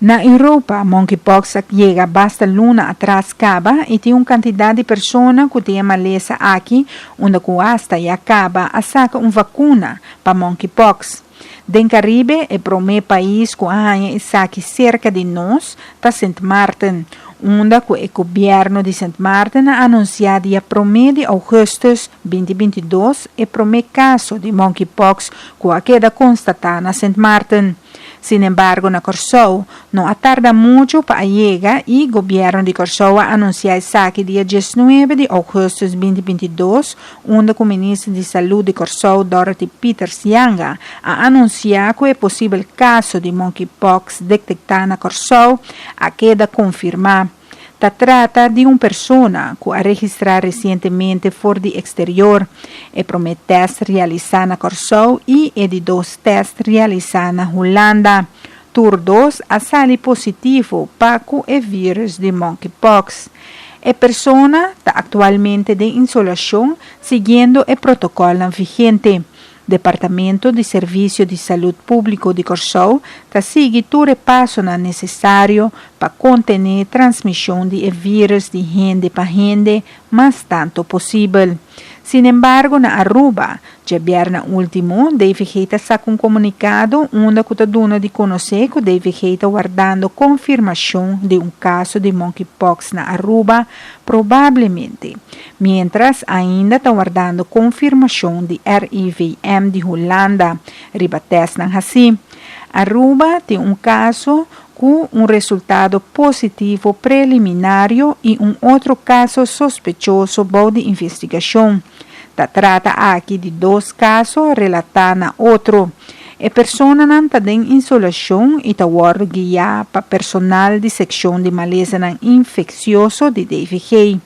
Na Europa, monkeypox llega basta luna atrás acaba e tem quantidade de pessoas que tem maleza aqui, onde hasta e acaba a saca vacuna para monkeypox. Den Caribe é o meu país que há saque cerca de nós, tá St. Martin, onde o governo de St. Martin ha anunciado a promedio de agosto 2022 e o meu caso de monkeypox que queda constatado na St. Martin. Sin embargo, na Curaçao, não tarda muito para chegar e o governo de Curaçao anunciou saque dia 19 de agosto de 2022, onde o ministro de Saúde de Curaçao, Dorothy Peters-Yanga, ha anunciado que é possível caso de monkeypox detectado na Curaçao a queda confirmada. Se trata de uma pessoa que ha registrado recentemente fora do exterior e promete teste realizado na Curaçao e de 2 testes realizados na Holanda. Tur 2 ha salido positivo para o vírus de monkeypox. A pessoa está atualmente em isolação seguindo o protocolo vigente. Departamento de Serviço de Saúde Público de Curaçao está seguindo todo o passo necessário para conter a transmissão de vírus de gente para gente, mas tanto possível. Sin embargo, na Aruba, já viernes último, David Heita sacou um comunicado onde está dando de conhecer que David Heita guardando confirmação de um caso de monkeypox na Aruba, provavelmente, mientras ainda está guardando confirmação de RIVM de Holanda, ribates na assim. Aruba tem um caso com um resultado positivo preliminar e um outro caso sospechoso de investigação. Se trata aqui de 2 casos relatados na outro. A pessoa não está em isolação e está guiada para personal de secção de maleza infeccioso de DVG.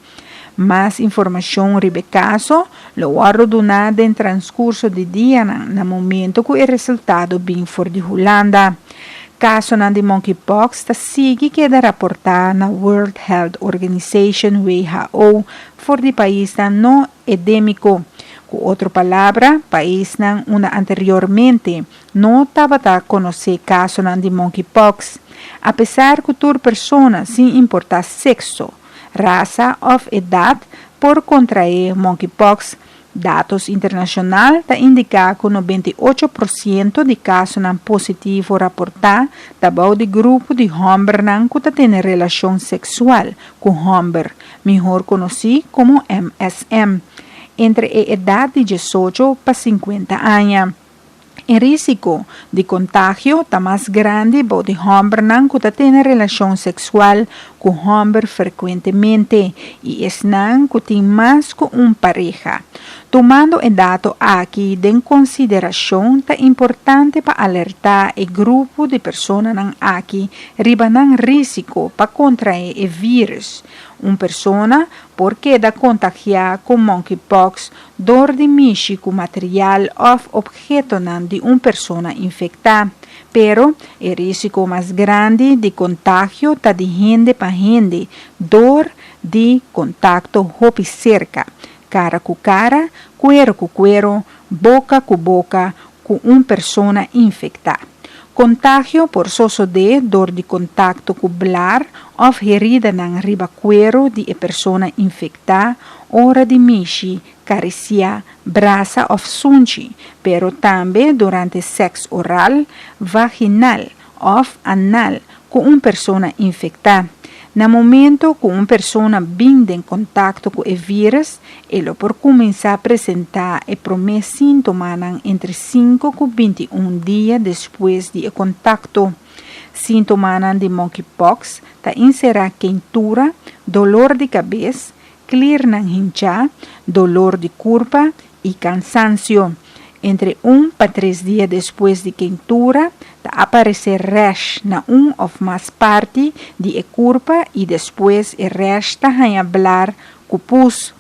Mais informação sobre o caso, lo guardo donado em transcurso de dia no momento que o resultado vem fora de Holanda. Caso de monkeypox está sigue queda rapportado na World Health Organization WHO for de país não endêmico. Com outra palavra, país onde anteriormente não estava a conhecer caso de monkeypox. Apesar que toda pessoa, sem importar sexo, raça ou idade, por contrair monkeypox, dados internacionais indicam que 98% de casos positivos raportados estão de grupo de homens que têm relação sexual com homens, melhor conhecido como MSM, entre a idade de 18 para 50 anos. O risco de contágio está mais grande de homens que têm relação sexual com homens frequentemente e não que têm mais que uma pareja. Tomando o dado aqui em consideração, é importante para alertar o grupo de pessoas aqui riba risco para contrair o vírus. Uma pessoa porque da contagiar com monkeypox dor de mexer com material ou objeto de uma pessoa infectada. Pero o risco mais grande de contágio está de gente para gente, dor de contato roupa cerca, cara com cara, cuero com cuero, boca com boca, com uma pessoa infectada. Contágio por de dor de contato com blar ou ferida na riba cuero de pessoa infectada, hora de mexer, cariciar, braça ou sunchi, pero também durante sexo oral, vaginal ou anal com uma pessoa infectada. No momento que uma pessoa vem em contato com o vírus, ela pode começar a apresentar e primeiro sintoma entre 5 e 21 dias depois do contato. Sintomas de monkeypox serão quentura, dolor de cabeça, clear na hincha, dolor de corpo e cansancio. Entre 1 para 3 dias depois de quentura, aparecer rash na ou mais parte de corpo e depois o resto a hablar com o pus.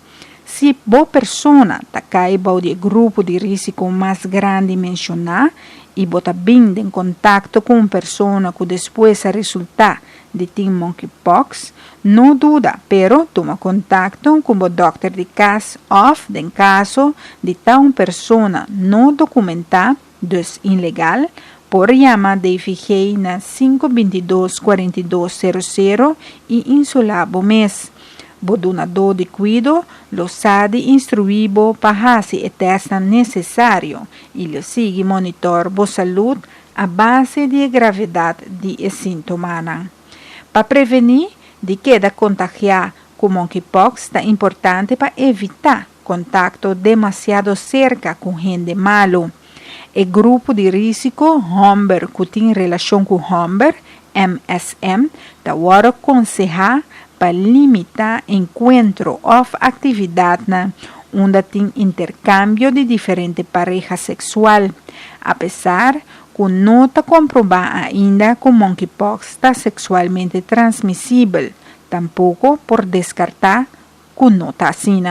Se boa pessoa cai de grupo de risco mais grande mencionar e bota bem em contato com uma pessoa que depois resulta de ter monkeypox, não duda, pero toma contato com o doctor de caso ou, em caso de tal pessoa não documentar, dus ilegal, Por llama DFG na 522-4200 e insulabo mês. Bodunador de cuido, lo sadi instruíbo para se e testa necessário e lo sigue monitor bo saúde a base de gravidade de sintoma. Para prevenir de queda contagiar com monkeypox, é importante para evitar contato demasiado cerca com gente malo. O grupo de risco Humber que tem relação com Humber, MSM, da hora aconselhar para limitar encontro ou atividade onde tem intercâmbio de diferentes parejas sexual, apesar que não está comprovado ainda que monkeypox está sexualmente transmissível, tampouco por descartar que não está assim.